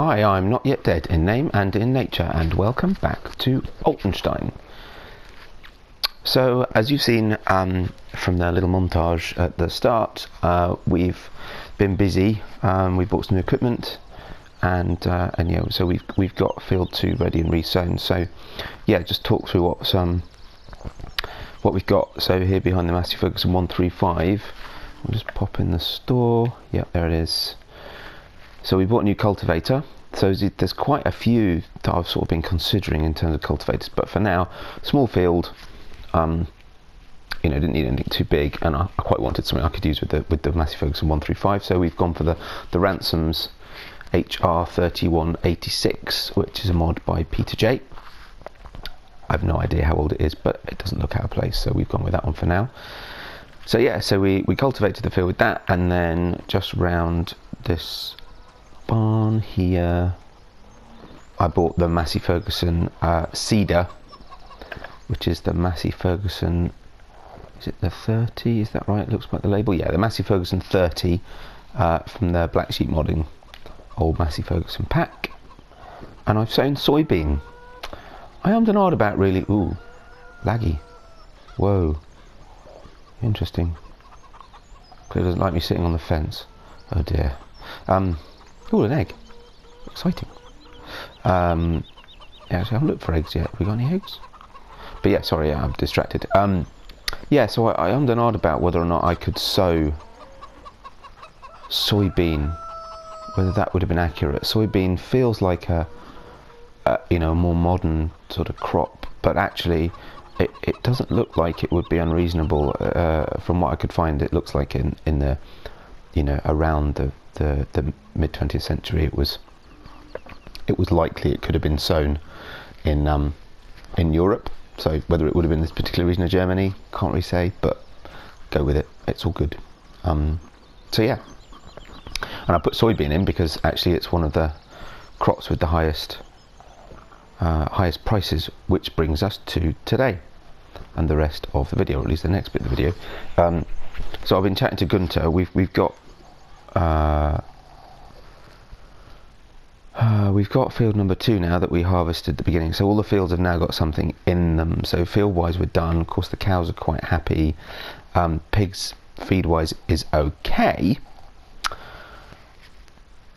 Hi, I'm not yet dead in name and in nature, and welcome back to Altenstein. So, as you've seen from the little montage at the start, we've been busy. We bought some new equipment, and yeah, so we've got field 2 ready and resown. So, yeah, just talk through what we've got. So here behind the Massey Ferguson 135, we'll just pop in the store. Yeah, there it is. So we bought a new cultivator. So there's quite a few that I've sort of been considering in terms of cultivators, but for now, small field. Didn't need anything too big, and I quite wanted something I could use with the Massey Ferguson 135. So we've gone for the Ransomes HR3186, which is a mod by PeterJ. I have no idea how old it is, but it doesn't look out of place, so we've gone with that one for now. So yeah, so we cultivated the field with that, and then just round this barn here, I bought the Massey Ferguson Cedar, which is the Massey Ferguson, is it the 30, is that right? It looks like the label. Yeah, the Massey Ferguson 30 from the Blacksheep modding old Massey Ferguson pack. And I've sown soybean. I am denied about really, ooh, laggy. Whoa, interesting. Clearly doesn't like me sitting on the fence. Oh dear. Ooh, an egg. Exciting. Yeah, actually, I haven't looked for eggs yet. Have we got any eggs? But yeah, sorry, I'm distracted. Yeah, so I am denied about whether or not I could sow soybean, whether that would have been accurate. Soybean feels like a more modern sort of crop, but actually it doesn't look like it would be unreasonable. From what I could find, it looks like in the around the mid 20th century it was likely it could have been sown in Europe. So whether it would have been this particular region of Germany, can't really say, but go with it, it's all good. So yeah, and I put soybean in because actually it's one of the crops with the highest prices, which brings us to today and the rest of the video, or at least the next bit of the video. So I've been chatting to Gunter. We've got field number 2 now that we harvested at the beginning, so all the fields have now got something in them. So field wise we're done. Of course the cows are quite happy. Pigs feed wise is okay,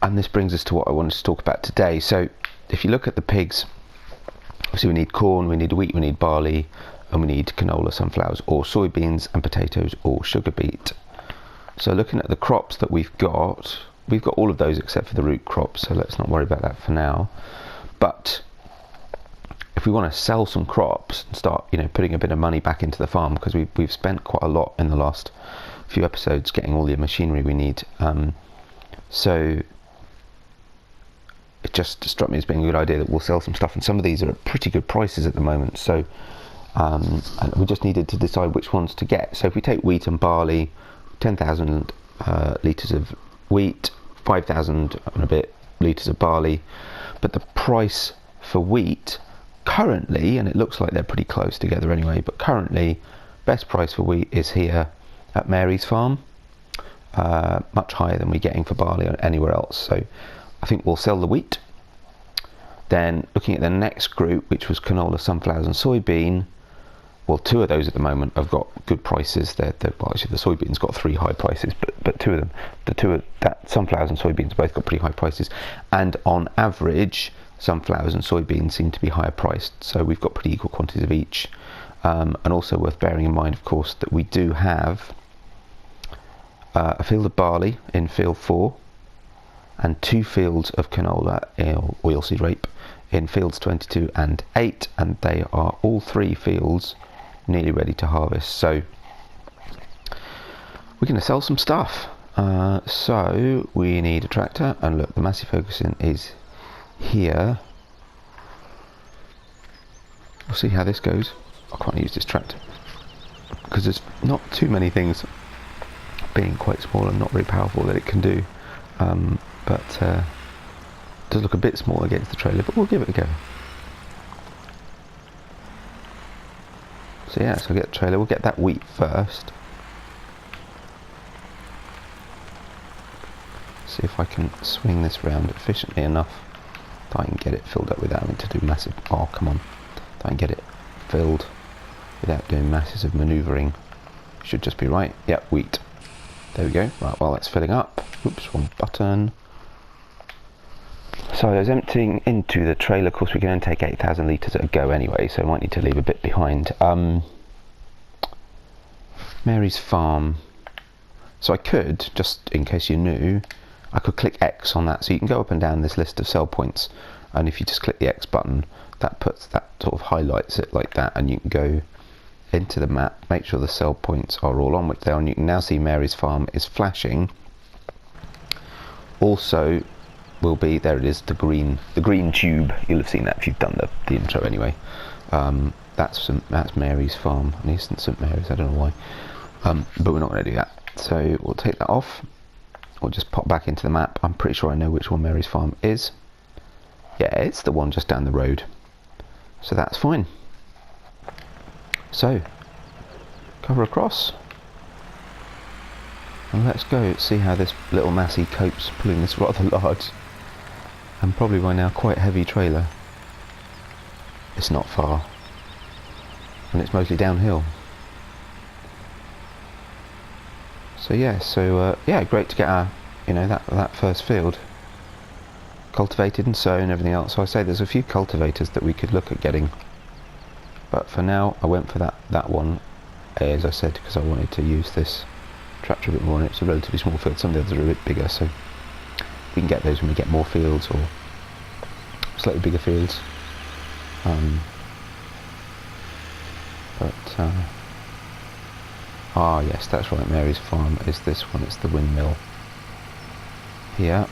and this brings us to what I wanted to talk about today. So if you look at the pigs, obviously we need corn, we need wheat, we need barley, and we need canola, sunflowers, or soybeans, and potatoes or sugar beet. So looking at the crops that we've got all of those except for the root crops, so let's not worry about that for now. But if we want to sell some crops and start putting a bit of money back into the farm, because we've spent quite a lot in the last few episodes getting all the machinery we need, so it just struck me as being a good idea that we'll sell some stuff, and some of these are at pretty good prices at the moment. So and we just needed to decide which ones to get. So if we take wheat and barley, 10,000 litres of wheat, 5,000 and a bit litres of barley, but the price for wheat currently, and it looks like they're pretty close together anyway, but currently best price for wheat is here at Mary's farm, much higher than we're getting for barley anywhere else. So I think we'll sell the wheat. Then looking at the next group, which was canola, sunflowers and soybean, well, 2 of those at the moment have got good prices. Well, actually the soybeans got 3 high prices, but 2 of them, that sunflowers and soybeans both got pretty high prices, and on average sunflowers and soybeans seem to be higher priced, so we've got pretty equal quantities of each. And also worth bearing in mind, of course, that we do have a field of barley in field 4 and 2 fields of canola, oilseed rape, in fields 22 and 8, and they are all 3 fields nearly ready to harvest. So we're going to sell some stuff. So we need a tractor, and look, the Massey Ferguson is here. We'll see how this goes. I can't use this tractor because there's not too many things, being quite small and not very powerful, that it can do. But it does look a bit small against the trailer, but we'll give it a go. So yeah, so I'll get the trailer. We'll get that wheat first. See if I can swing this round efficiently enough If I can get it filled up without having to do massive... Oh, come on. If I can get it filled without doing masses of manoeuvring, should just be right. Yep, wheat. There we go. Right, while that's filling up. Oops, wrong button. So I was emptying into the trailer. Of course, we can only take 8,000 litres at a go anyway, so I might need to leave a bit behind. Mary's Farm. So I could, just in case you knew, I could click X on that. So you can go up and down this list of sell points, and if you just click the X button, that sort of highlights it like that, and you can go into the map, make sure the sell points are all on, which they are, and you can now see Mary's Farm is flashing. Also will be, there it is, the green tube. You'll have seen that if you've done the intro anyway. That's Mary's Farm. It isn't St Mary's, I don't know why, but we're not going to do that. So we'll take that off. We'll just pop back into the map. I'm pretty sure I know which one Mary's Farm is. Yeah, it's the one just down the road, so that's fine. So cover across, and let's go see how this little Massey copes pulling this rather large and probably by now quite heavy trailer. It's not far, and it's mostly downhill. So yeah, yeah, great to get our, that first field cultivated and sown and everything else. So I say there's a few cultivators that we could look at getting, but for now I went for that one, as I said, because I wanted to use this tractor a bit more, and it's a relatively small field. Some of the others are a bit bigger, so we can get those when we get more fields or slightly bigger fields. Yes, that's right, Mary's Farm is this one. It's the windmill here.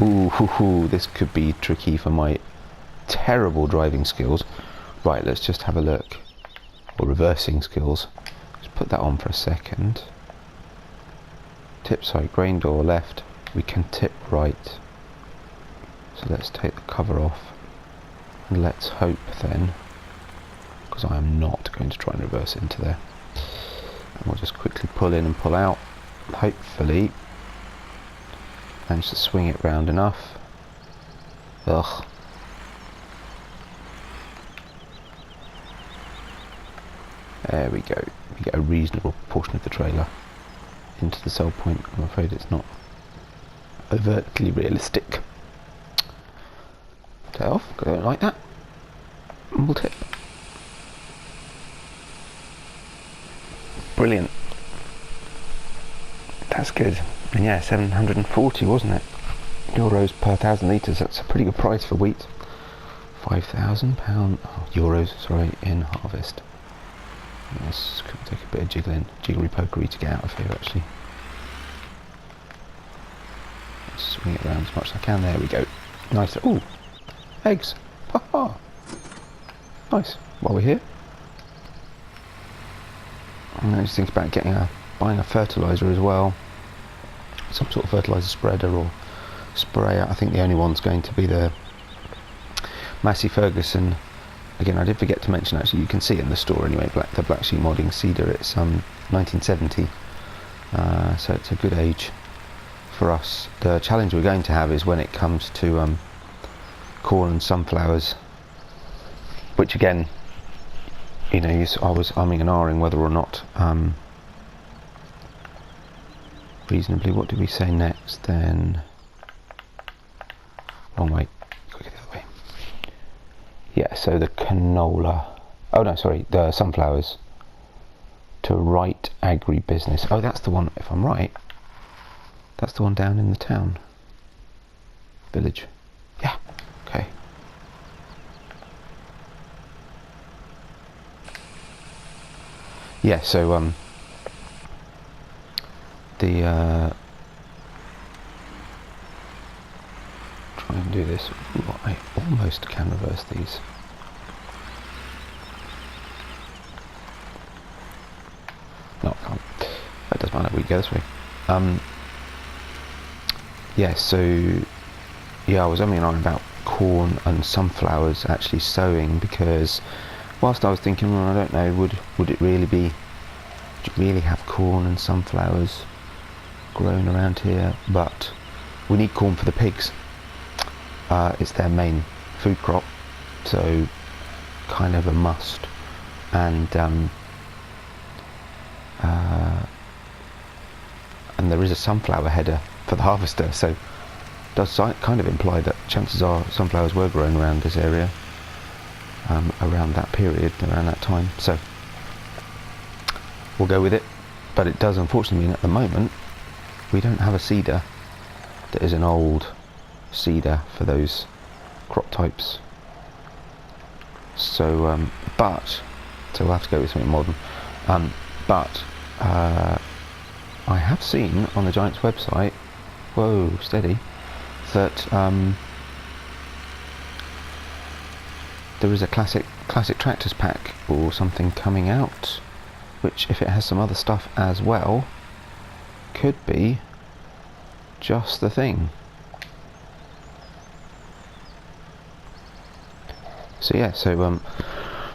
Ooh, this could be tricky for my terrible driving skills. Right, let's just have a look. Or reversing skills. Let's put that on for a second. Tip side, grain door left. We can tip right. So let's take the cover off. And let's hope then, because I am not going to try and reverse into there. And we'll just quickly pull in and pull out. Hopefully manage to swing it round enough. Ugh. There we go. We get a reasonable portion of the trailer into the sell point. I'm afraid it's not overtly realistic. Take off, go like that. And we'll tip. Brilliant. That's good. And yeah, 740, wasn't it? Euros per 1,000 litres. That's a pretty good price for wheat. £5,000 euros, sorry, in harvest. This could take a bit of jiggery pokery to get out of here actually. Let's swing it around as much as I can. There we go. Nice. Ooh, eggs. Ha ha. Nice. While we're here, I just think about buying a fertiliser as well. Some sort of fertiliser spreader or sprayer. I think the only one's going to be the Massey Ferguson. Again, I did forget to mention, actually, you can see it in the store anyway, the Blacksheep modding cedar. It's 1970, so it's a good age for us. The challenge we're going to have is when it comes to corn and sunflowers, which again, I was umming and ahhing whether or not reasonably. What did we say next then? Wrong way. Got to get the other way. Yeah, so the canola. Oh no, sorry, the sunflowers. To right agribusiness. Oh, that's the one. If I'm right, that's the one down in the town. Village. Yeah. Okay. Yeah. So try and do this. Ooh, I almost can reverse these. No, I can't. That doesn't matter. We go this way. Yeah. So yeah, I was umming and ahhing about corn and sunflowers actually sowing, because whilst I was thinking, well, I don't know, would it really have corn and sunflowers grown around here? But we need corn for the pigs. It's their main food crop, so kind of a must. And there is a sunflower header for the harvester, so it does kind of imply that chances are sunflowers were grown around this area around that period, around that time. So we'll go with it, but it does unfortunately mean at the moment we don't have a seeder that is an old seeder for those crop types. So so we'll have to go with something modern. But I have seen on the Giants website, whoa, steady, that there is a classic tractors pack or something coming out, which, if it has some other stuff as well, could be just the thing. So yeah,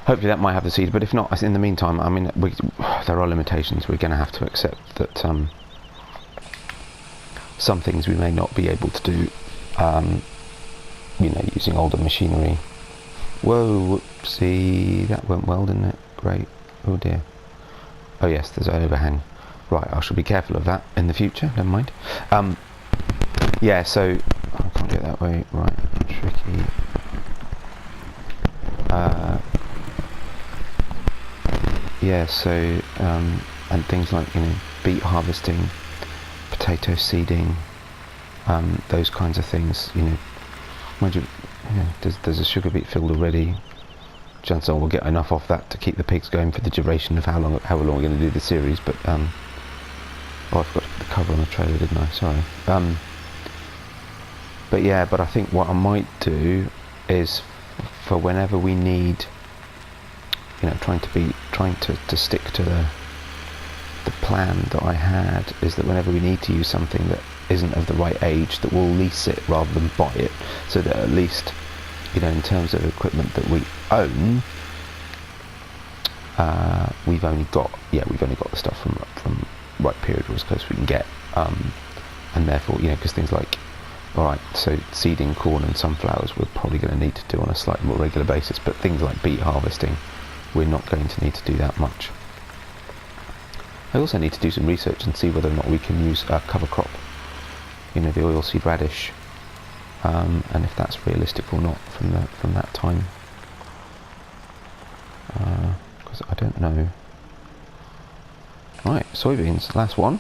hopefully that might have the seed, but if not, in the meantime, I mean, there are limitations. We're going to have to accept that some things we may not be able to do, using older machinery. Whoa, whoopsie, that went well, didn't it? Great. Oh dear. Oh yes, there's an overhang. Right, I shall be careful of that in the future, never mind. Yeah, so, I can't do it that way, right, tricky. Yeah, so, and things like, beet harvesting, potato seeding, those kinds of things, there's a sugar beet field already. Chances are we'll get enough off that to keep the pigs going for the duration of how long we're going to do the series, but, oh, I forgot to put the cover on the trailer, didn't I? Sorry. But yeah, I think what I might do is, for whenever we need, trying to stick to the plan that I had, is that whenever we need to use something that isn't of the right age, that we'll lease it rather than buy it, so that at least, in terms of equipment that we own, we've only got the stuff from right period, or as close as we can get, and therefore, because things like, alright, so seeding corn and sunflowers we're probably going to need to do on a slightly more regular basis, but things like beet harvesting, we're not going to need to do that much. I also need to do some research and see whether or not we can use a cover crop, the oilseed radish, and if that's realistic or not from that time, because I don't know. Right, soybeans, last one,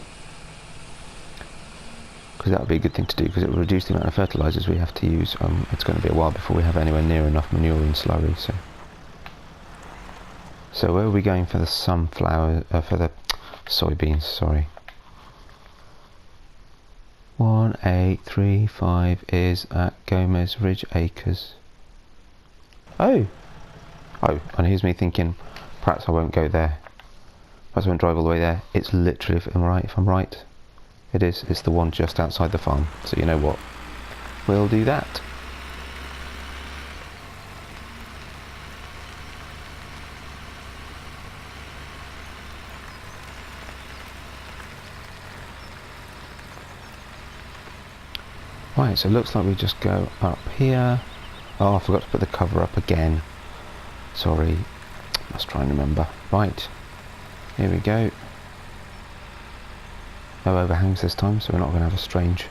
because that would be a good thing to do, because it will reduce the amount of fertilisers we have to use. It's going to be a while before we have anywhere near enough manure and slurry. So where are we going for the sunflower? For the soybeans, sorry. 1835 is at Gomez Ridge Acres. Oh, and here's me thinking, perhaps I won't go there. Perhaps I won't drive all the way there. It's literally, if I'm right, it is. It's the one just outside the farm. So you know what? We'll do that. Right, so it looks like we just go up here. Oh, I forgot to put the cover up again. Sorry. Let's try and remember. Right. Here we go. No overhangs this time, so we're not going to have a strange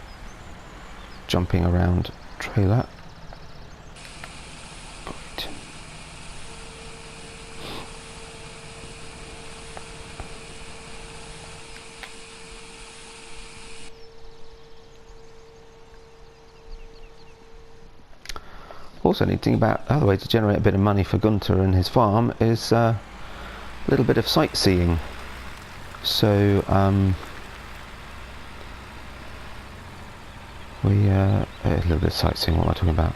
jumping around trailer. Right. Also need to think about the other way to generate a bit of money for Gunter and his farm is a little bit of sightseeing. So a little bit of sightseeing, what am I talking about?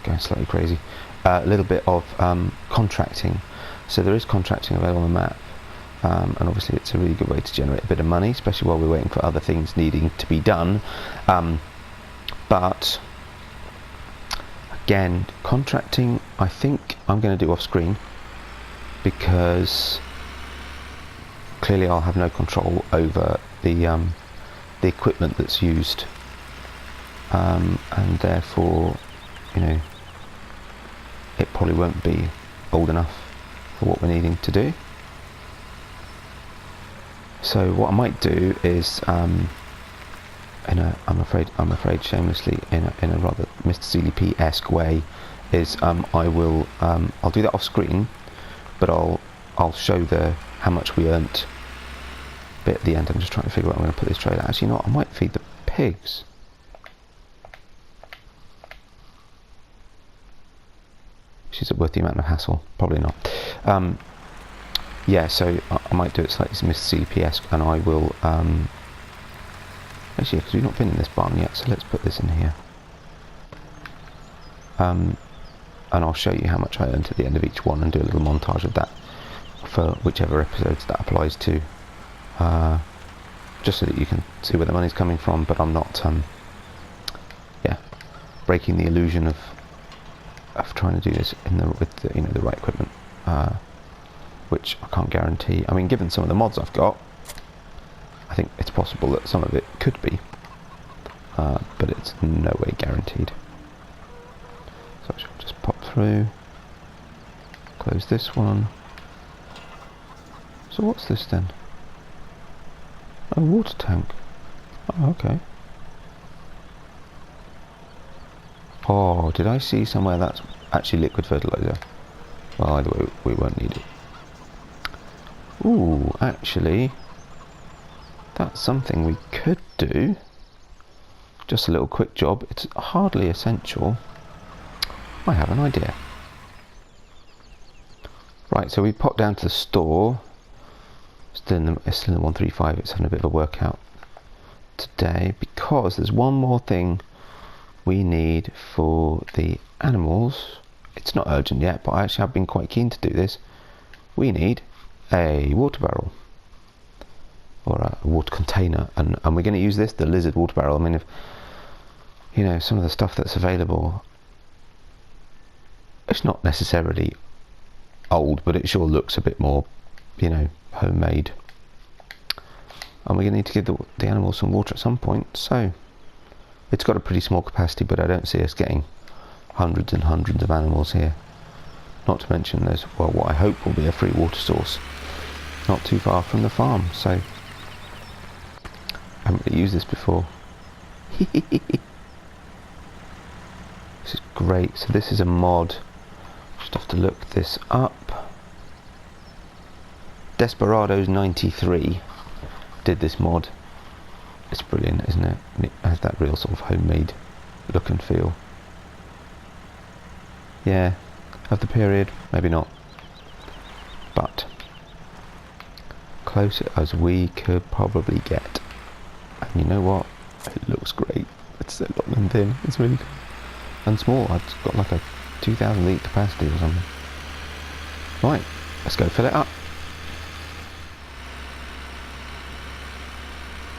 Going slightly crazy. A little bit of contracting. So there is contracting available on the map, and obviously it's a really good way to generate a bit of money, especially while we're waiting for other things needing to be done. But again, contracting I think I'm going to do off screen, because clearly I'll have no control over the equipment that's used and therefore, you know, it probably won't be old enough for what we're needing to do. So what I might do is, I'm afraid shamelessly, in a rather Mr. CDP-esque way, is I'll do that off screen, but I'll show how much we earned bit at the end. I'm just trying to figure out where I'm going to put this trailer. Actually, you know what, I might feed the pigs. Is it worth the amount of hassle? Probably not. Yeah, so I might do it slightly Mr. CDP-esque, and I will actually, because we've not been in this barn yet, so let's put this in here. And I'll show you how much I earned at the end of each one and do a little montage of that for whichever episodes that applies to, just so that you can see where the money's coming from, but I'm not breaking the illusion of trying to do this with the right equipment, which I can't guarantee. I mean, given some of the mods I've got, I think it's possible that some of it could be, but it's no way guaranteed. So I shall just pop through, close this one. So what's this then? A water tank. Oh, okay. Oh, did I see somewhere that's actually liquid fertilizer? Well, either way, we won't need it. Ooh, actually, that's something we could do. Just a little quick job. It's hardly essential. I have an idea. Right, so we popped down to the store. Still in the 135. It's having a bit of a workout today because there's one more thing we need for the animals. It's not urgent yet, but I actually have been quite keen to do this. We need a water barrel, or a water container, and we're going to use the lizard water barrel. I mean, if you know, some of the stuff that's available, it's not necessarily old, but it sure looks a bit more, you know, homemade. And we're going to need to give the animals some water at some point, so it's got a pretty small capacity, but I don't see us getting hundreds and hundreds of animals here. Not to mention there's, well, what I hope will be a free water source not too far from the farm, so I haven't really used this before. This is great. So this is a mod. Just have to look this up. Desperados 93 did this mod. It's brilliant, isn't it? And it has that real sort of homemade look and feel. Yeah, of the period, maybe not, but close as we could probably get. And you know what? It looks great. It's so long and thin. It's really cool. And small. It's got like a 2,000 litre capacity or something. Right, let's go fill it up.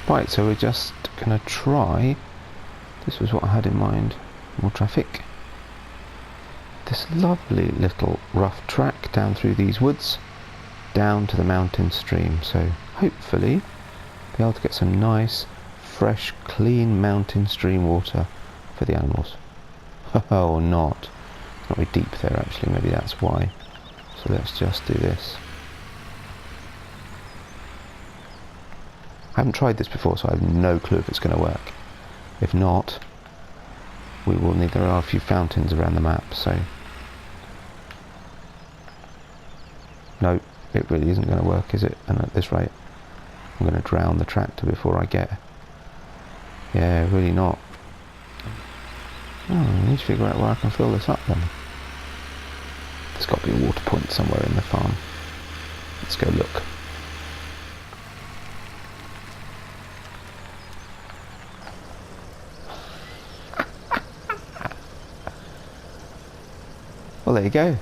Right, so we're just going to try, this was what I had in mind, more traffic, this lovely little rough track down through these woods, down to the mountain stream, so hopefully be able to get some nice, fresh, clean mountain stream water for the animals. Or not. It's not very deep there actually, maybe that's why. So let's just do this. I haven't tried this before, so I have no clue if it's going to work. If not, we will need, there are a few fountains around the map, so no, it really isn't going to work, is it? And at this rate, I'm going to drown the tractor before I get, yeah, really not. Oh, I need to figure out where I can fill this up then. There's got to be a water point somewhere in the farm. Let's go look. Well, there you go.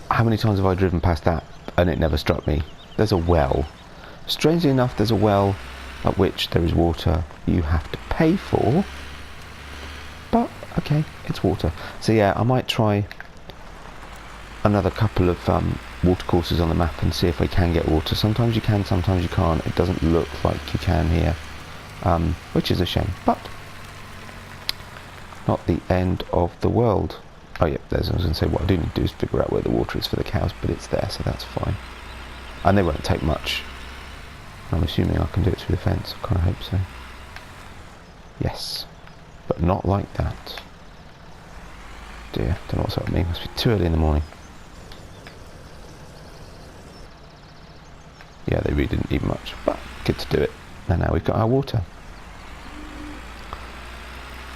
How many times have I driven past that and it never struck me? There's a well. Strangely enough, there's a well at which there is water you have to pay for. But, okay, it's water. So yeah, I might try another couple of water courses on the map and see if we can get water. Sometimes you can, sometimes you can't. It doesn't look like you can here. which is a shame, but not the end of the world. Oh yeah, I was going to say, what I do need to do is figure out where the water is for the cows, but it's there, so that's fine. And they won't take much. I'm assuming I can do it through the fence. I kind of hope so. Yes, but not like that. Dear, don't know what's up with me. Must be too early in the morning. Yeah, they really didn't need much, but good to do it. And now we've got our water.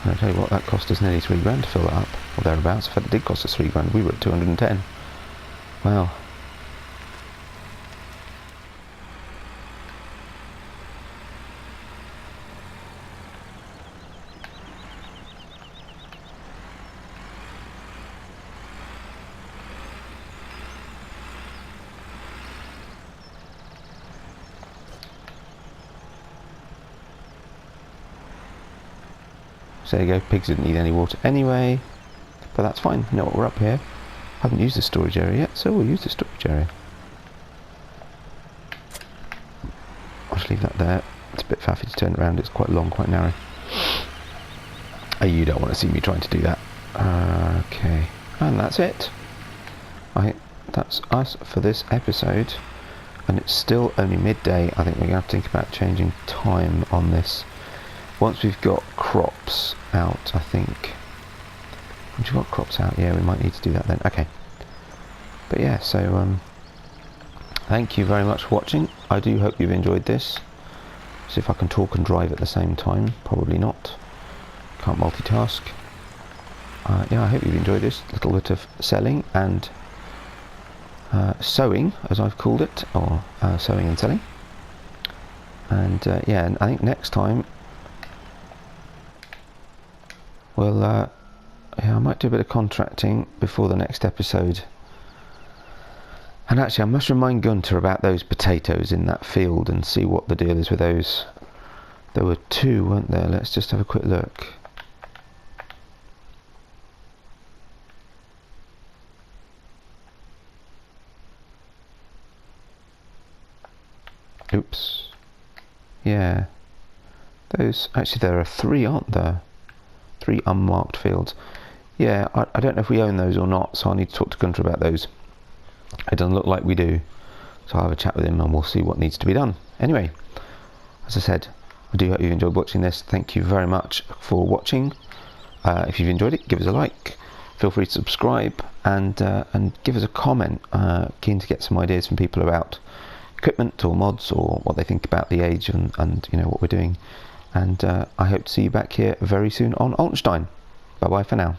And I'll tell you what, that cost us nearly £3 to fill that up, or thereabouts. In fact, it did cost us £3. We were at 210. Wow. So there you go, pigs didn't need any water anyway, but that's fine. You know what, we're up here. Haven't used the storage area yet, so we'll use the storage area. I'll just leave that there. It's a bit faffy to turn around, it's quite long, quite narrow. Oh, you don't want to see me trying to do that. Okay, and that's it. That's us for this episode, and it's still only midday. I think we're going to have to think about changing time on this. Once we've got crops out, I think. Once you've got crops out, yeah, we might need to do that then. Okay. But yeah, so thank you very much for watching. I do hope you've enjoyed this. See if I can talk and drive at the same time. Probably not. Can't multitask. Yeah, I hope you've enjoyed this little bit of selling and sowing, as I've called it, or sowing and selling. And yeah, and I think next time well, yeah, I might do a bit of contracting before the next episode. And actually, I must remind Gunter about those potatoes in that field and see what the deal is with those. There were 2, weren't there? Let's just have a quick look. Oops. Yeah. Those, actually there are 3, aren't there? 3 unmarked fields. Yeah, I don't know if we own those or not, so I need to talk to Gunter about those. It doesn't look like we do, so I'll have a chat with him and we'll see what needs to be done. Anyway, as I said, I do hope you've enjoyed watching this. Thank you very much for watching. If you've enjoyed it, give us a like. Feel free to subscribe and give us a comment. Keen to get some ideas from people about equipment or mods or what they think about the age and you know what we're doing. And I hope to see you back here very soon on Altenstein. Bye bye for now.